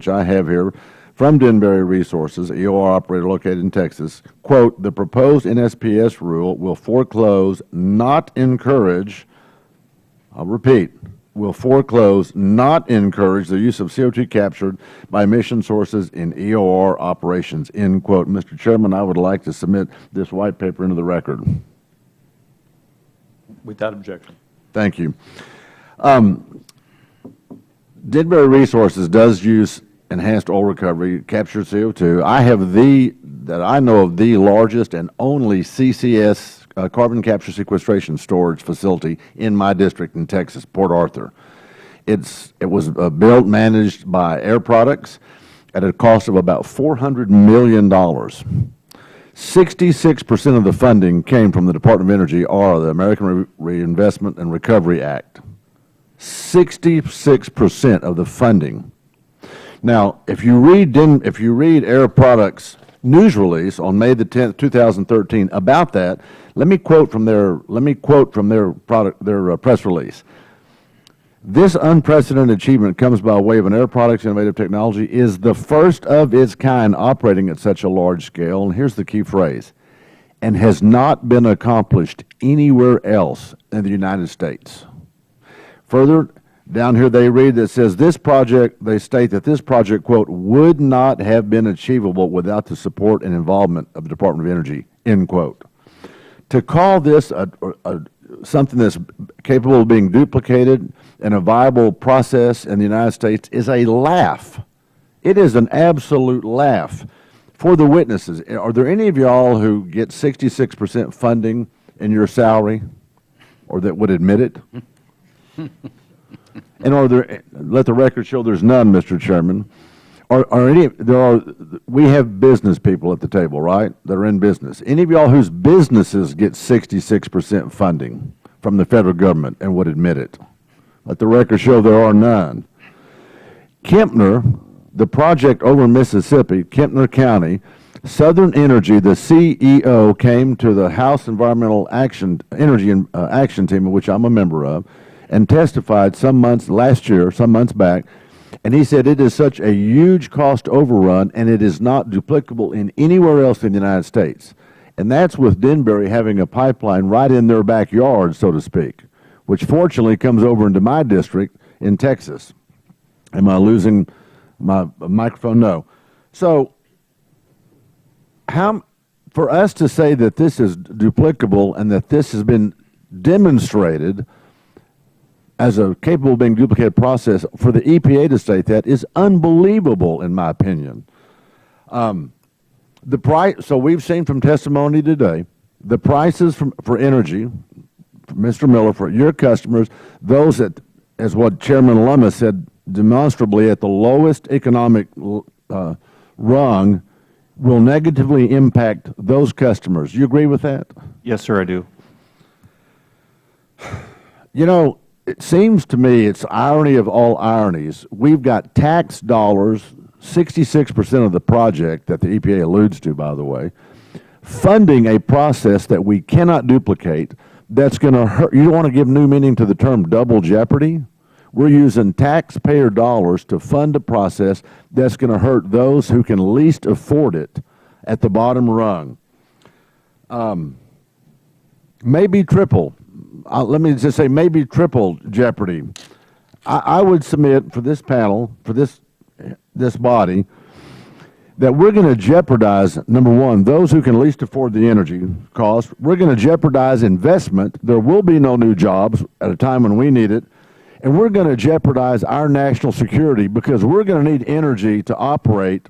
which I have here, from Denbury Resources, EOR operator located in Texas, quote, the proposed NSPS rule will foreclose, not encourage, I'll repeat, will foreclose, not encourage the use of CO2 captured by emission sources in EOR operations, end quote. Mr. Chairman, I would like to submit this white paper into the record. Without objection. Thank you. Denbury Resources does use enhanced oil recovery, captured CO2. I have that I know of, the largest and only CCS, carbon capture sequestration storage facility in my district in Texas, Port Arthur. It was built, managed by Air Products at a cost of about $400 million. 66% of the funding came from the Department of Energy, or the American Reinvestment and Recovery Act. 66% of the funding. Now, if you read Air Products' news release on May the 10th, 2013 about that, let me quote from their press release. This unprecedented achievement comes by way of an Air Products innovative technology, is the first of its kind operating at such a large scale, and here's the key phrase, and has not been accomplished anywhere else in the United States. Further, down here they read that says they state that this project, quote, would not have been achievable without the support and involvement of the Department of Energy, end quote. To call this something that's capable of being duplicated and a viable process in the United States is a laugh. It is an absolute laugh. For the witnesses, are there any of y'all who get 66% funding in your salary or that would admit it? And let the record show there's none, Mr. Chairman. We have business people at the table, right, that are in business. Any of y'all whose businesses get 66% funding from the federal government and would admit it? Let the record show there are none. Kempner, the project over in Mississippi, Kempner County, Southern Energy, the CEO, came to the House Environmental Energy Action Team, of which I'm a member of, and testified some months back, and he said it is such a huge cost overrun and it is not duplicable in anywhere else in the United States. And that's with Denbury having a pipeline right in their backyard, so to speak, which fortunately comes over into my district in Texas. Am I losing my microphone? No. So for us to say that this is duplicable and that this has been demonstrated as a capable of being duplicated process, for the EPA to state that is unbelievable, in my opinion. The price. So we've seen from testimony today, the prices for energy, Mr. Miller, for your customers, those that, as what Chairman Lummis said, demonstrably at the lowest economic rung, will negatively impact those customers. You agree with that? Yes, sir, I do. You know, it seems to me it's irony of all ironies. We've got tax dollars, 66% of the project that the EPA alludes to, by the way, funding a process that we cannot duplicate that's going to hurt. You don't want to give new meaning to the term double jeopardy. We're using taxpayer dollars to fund a process that's going to hurt those who can least afford it at the bottom rung. Maybe triple. Let me just say maybe triple jeopardy. I would submit for this panel, for this body, that we're going to jeopardize, number one, those who can least afford the energy cost. We're going to jeopardize investment. There will be no new jobs at a time when we need it. And we're going to jeopardize our national security because we're going to need energy to operate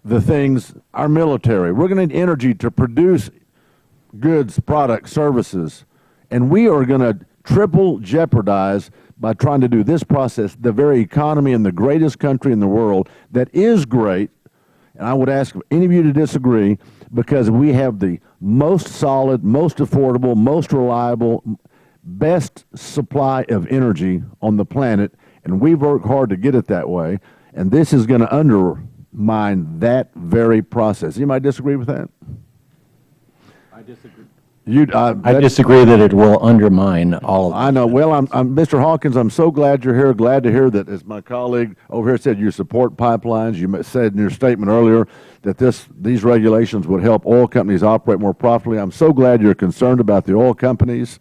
the things, our military. We're going to need energy to produce goods, products, services. And we are going to triple jeopardize by trying to do this process, the very economy in the greatest country in the world that is great. And I would ask any of you to disagree, because we have the most solid, most affordable, most reliable, best supply of energy on the planet, and we've worked hard to get it that way, and this is going to undermine that very process. Anybody disagree with that? I disagree. I disagree that it will undermine all of I know. Well, Mr. Hawkins, I'm so glad you're here. Glad to hear that, as my colleague over here said, you support pipelines. You said in your statement earlier that these regulations would help oil companies operate more profitably. I'm so glad you're concerned about the oil companies.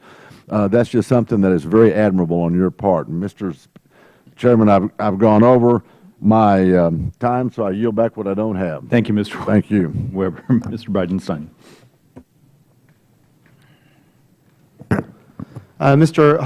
That's just something that is very admirable on your part. And Mr. Chairman, I've gone over my time, so I yield back what I don't have. Thank you, Mr. Thank you. Weber. Mr. Bridenstine. Mr.